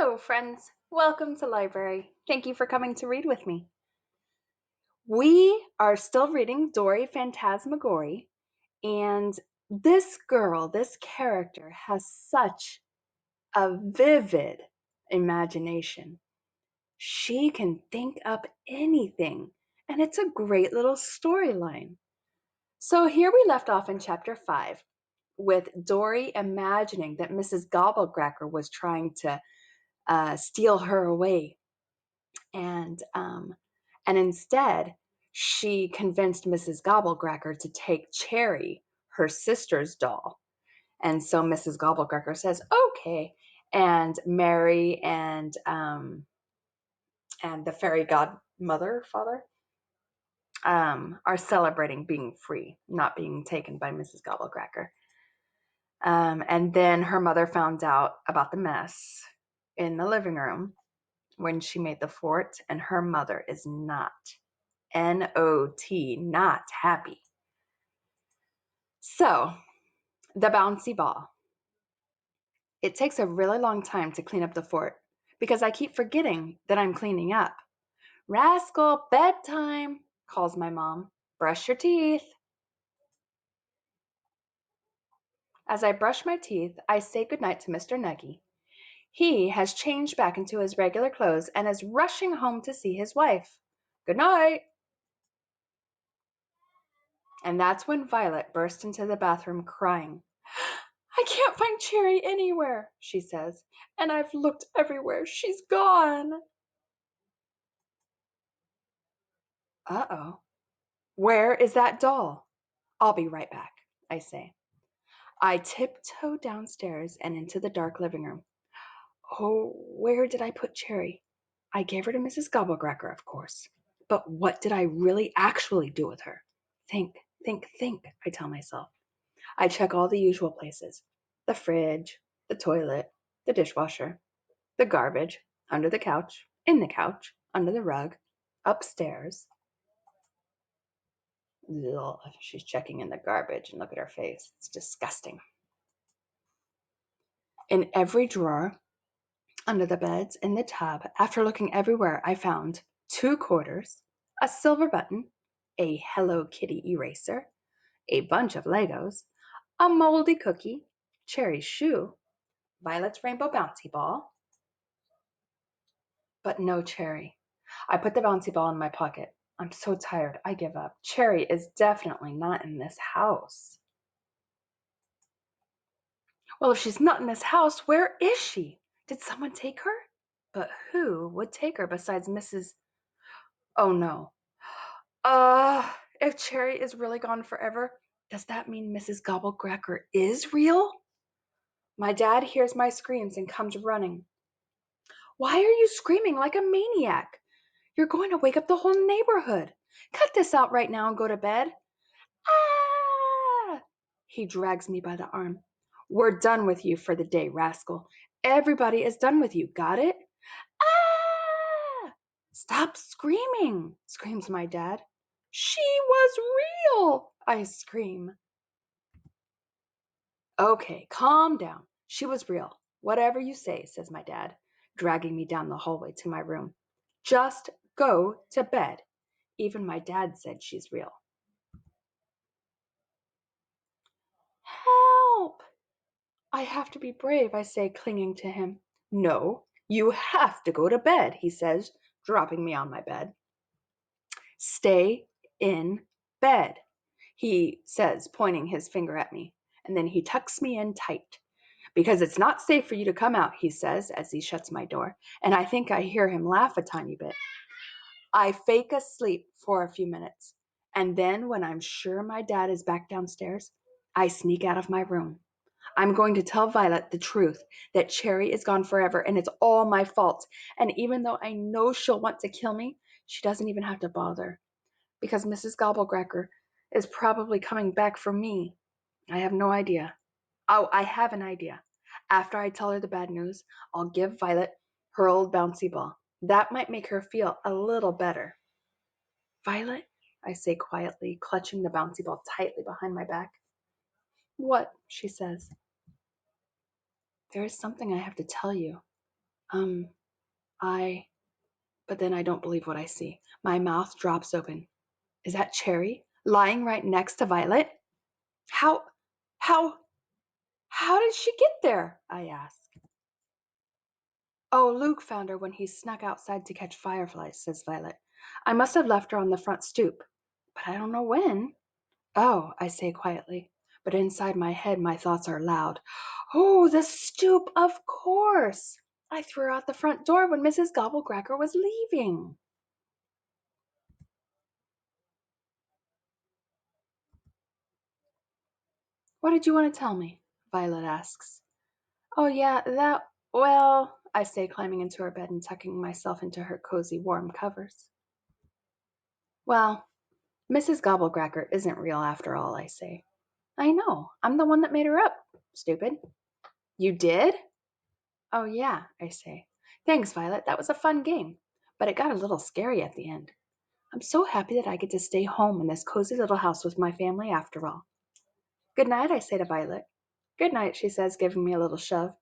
Hello, friends. Welcome to library. Thank you for coming to read with me. We are still reading Dory Fantasmagory, and this girl, this character, has such a vivid imagination. She can think up anything, and it's a great little storyline. So here we left off in chapter 5 with Dory imagining that Mrs. Gobblecracker was trying to steal her away and instead she convinced Mrs. Gobblecracker to take Cherry, her sister's doll. And so Mrs. Gobblecracker says, "Okay," and Mary and the fairy godmother father are celebrating being free, not being taken by Mrs. Gobblecracker. And then her mother found out about the mess in the living room when she made the fort, and her mother is not not happy. So, the bouncy ball. It takes a really long time to clean up the fort because I keep forgetting that I'm cleaning up. "Rascal, bedtime," calls my mom. "Brush your teeth." As I brush my teeth, I say goodnight to Mr. Nuggy. He has changed back into his regular clothes and is rushing home to see his wife. "Good night." And that's when Violet burst into the bathroom crying. "I can't find Cherry anywhere," she says, "and I've looked everywhere. She's gone." Uh-oh. "Where is that doll?" "I'll be right back," I say. I tiptoe downstairs and into the dark living room. Oh, where did I put Cherry? I gave her to Mrs. Gobblecracker, of course. But what did I really actually do with her? Think, think, I tell myself. I check all the usual places: the fridge, the toilet, the dishwasher, the garbage, under the couch, in the couch, under the rug, upstairs. Ugh, she's checking in the garbage, and look at her face. It's disgusting. In every drawer, under the beds, in the tub, after looking everywhere, I found 2 quarters, a silver button, a Hello Kitty eraser, a bunch of Legos, a moldy cookie, Cherry's shoe, Violet's rainbow bouncy ball, but no Cherry. I put the bouncy ball in my pocket. I'm so tired, I give up. Cherry is definitely not in this house. Well, if she's not in this house, where is she? Did someone take her? But who would take her besides Mrs. Oh no. If Cherry is really gone forever, does that mean Mrs. Gobblecracker is real? My dad hears my screams and comes running. "Why are you screaming like a maniac? You're going to wake up the whole neighborhood. Cut this out right now and go to bed." "Ah!" He drags me by the arm. "We're done with you for the day, rascal. Everybody is done with you. Got it?" "Ah!" "Stop screaming," screams my dad. "She was real," I scream. "Okay, calm down. She was real. Whatever you say," says my dad, dragging me down the hallway to my room. "Just go to bed. Even my dad said she's real." "Help!" I have to be brave, I say, clinging to him. "No, you have to go to bed," he says, dropping me on my bed. "Stay in bed," he says, pointing his finger at me, and then he tucks me in tight. "Because it's not safe for you to come out," he says as he shuts my door, and I think I hear him laugh a tiny bit. I fake asleep for a few minutes, and then when I'm sure my dad is back downstairs, I sneak out of my room. I'm going to tell Violet the truth, that Cherry is gone forever and it's all my fault. And even though I know she'll want to kill me, she doesn't even have to bother, because Mrs. Gobblecracker is probably coming back for me. I have no idea. Oh, I have an idea. After I tell her the bad news, I'll give Violet her old bouncy ball. That might make her feel a little better. "Violet," I say quietly, clutching the bouncy ball tightly behind my back. "What?" she says. "There is something I have to tell you." Um, I, but then I don't believe what I see. My mouth drops open. Is that Cherry lying right next to Violet? How, how, how did she get there? I ask. Oh, Luke found her when he snuck outside to catch fireflies, says Violet. I must have left her on the front stoop, but I don't know when. Oh, I say quietly, but inside my head my thoughts are loud. Oh, the stoop, of course! I threw her out the front door when Mrs. Gobblecracker was leaving. What did you want to tell me? Violet asks. Oh, yeah, well, I say, climbing into her bed and tucking myself into her cozy, warm covers. Well, Mrs. Gobblecracker isn't real after all, I say. I know. I'm the one that made her up, stupid. You did? Oh, yeah, I say. Thanks, Violet. That was a fun game. But it got a little scary at the end. I'm so happy that I get to stay home in this cozy little house with my family after all. Good night, I say to Violet. Good night, she says, giving me a little shove.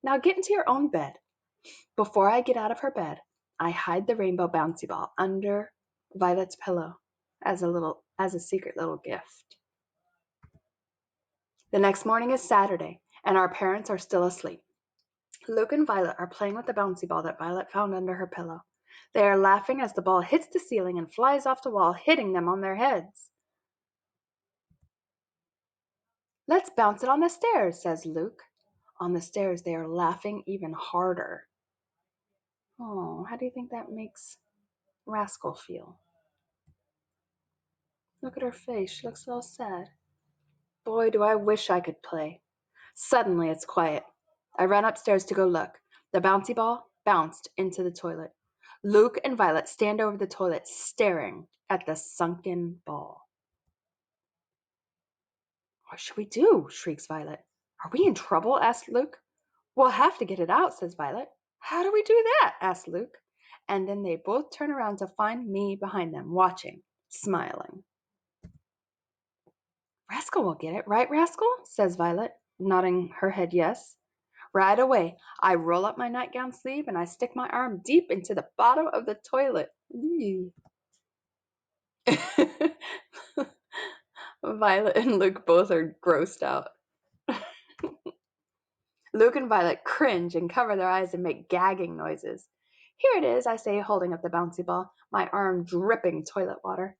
Now get into your own bed. Before I get out of her bed, I hide the rainbow bouncy ball under Violet's pillow as a secret little gift. The next morning is Saturday, and our parents are still asleep. Luke and Violet are playing with the bouncy ball that Violet found under her pillow. They are laughing as the ball hits the ceiling and flies off the wall, hitting them on their heads. Let's bounce it on the stairs, says Luke. On the stairs, they are laughing even harder. Oh, how do you think that makes Rascal feel? Look at her face. She looks all sad. Boy, do I wish I could play. Suddenly, it's quiet. I run upstairs to go look. The bouncy ball bounced into the toilet. Luke and Violet stand over the toilet, staring at the sunken ball. What should we do? Shrieks Violet. Are we in trouble? Asks Luke. We'll have to get it out, says Violet. How do we do that? Asks Luke. And then they both turn around to find me behind them, watching, smiling. Rascal will get it, right, Rascal? Says Violet, nodding her head yes. Right away, I roll up my nightgown sleeve and I stick my arm deep into the bottom of the toilet. Violet and Luke both are grossed out. Luke and Violet cringe and cover their eyes and make gagging noises. Here it is, I say, holding up the bouncy ball, my arm dripping toilet water.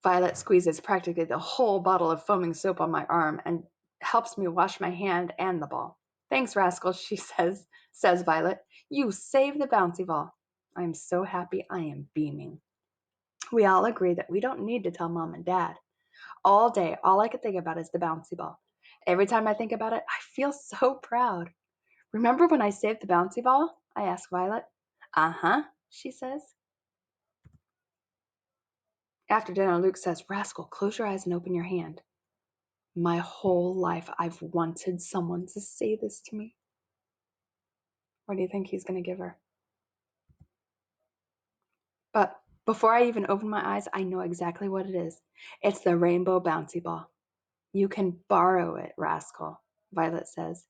Violet squeezes practically the whole bottle of foaming soap on my arm and helps me wash my hand and the ball. Thanks, Rascal, she says Violet. You saved the bouncy ball. I am so happy I am beaming. We all agree that we don't need to tell Mom and Dad. All day, all I could think about is the bouncy ball. Every time I think about it, I feel so proud. Remember when I saved the bouncy ball? I ask Violet. Uh-huh, she says. After dinner, Luke says, Rascal, close your eyes and open your hand. My whole life, I've wanted someone to say this to me. What do you think he's going to give her? But before I even open my eyes, I know exactly what it is. It's the rainbow bouncy ball. You can borrow it, Rascal, Violet says.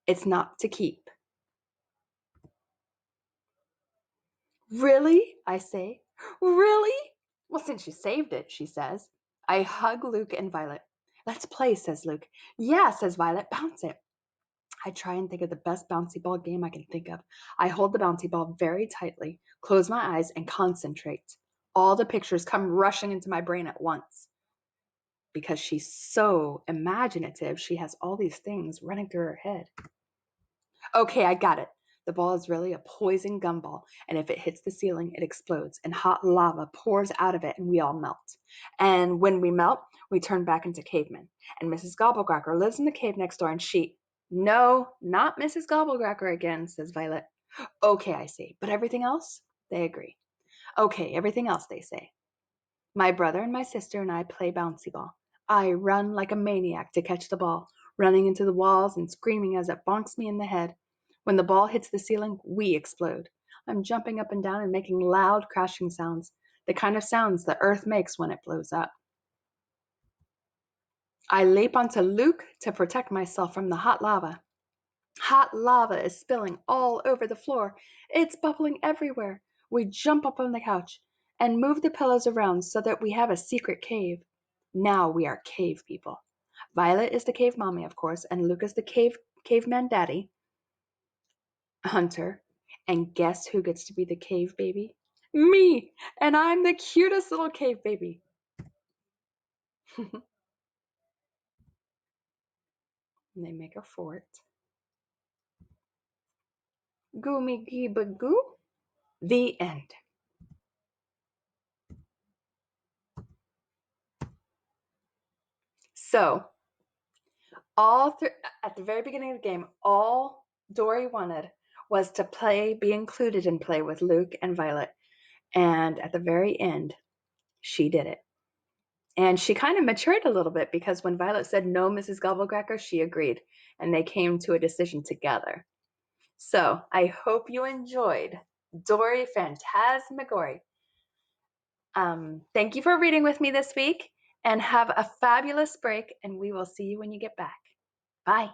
It's not to keep. Really? I say. Really? Well, since you saved it, she says. I hug Luke and Violet. Let's play, says Luke. Yeah, says Violet. Bounce it. I try and think of the best bouncy ball game I can think of. I hold the bouncy ball very tightly, close my eyes, and concentrate. All the pictures come rushing into my brain at once. Because she's so imaginative, she has all these things running through her head. Okay, I got it. The ball is really a poison gumball, and if it hits the ceiling, it explodes, and hot lava pours out of it, and we all melt. And when we melt, we turn back into cavemen. And Mrs. Gobblecracker lives in the cave next door, and she... No, not Mrs. Gobblecracker again, says Violet. Okay, I say, but everything else? They agree. Okay, everything else, they say. My brother and my sister and I play bouncy ball. I run like a maniac to catch the ball, running into the walls and screaming as it bonks me in the head. When the ball hits the ceiling, we explode. I'm jumping up and down and making loud crashing sounds, the kind of sounds the earth makes when it blows up. I leap onto Luke to protect myself from the hot lava. Hot lava is spilling all over the floor. It's bubbling everywhere. We jump up on the couch and move the pillows around so that we have a secret cave. Now we are cave people. Violet is the cave mommy, of course, and Luke is the caveman daddy, Hunter. And guess who gets to be the cave baby? Me! And I'm the cutest little cave baby. And they make a fort. Goo me gee goo. The end. So, at the very beginning of the game, all Dory wanted was to be included in play with Luke and Violet. And at the very end, she did it. And she kind of matured a little bit because when Violet said no, Mrs. Gobblecracker, she agreed. And they came to a decision together. So I hope you enjoyed Dory Fantasmagory. Thank you for reading with me this week and have a fabulous break. And we will see you when you get back. Bye.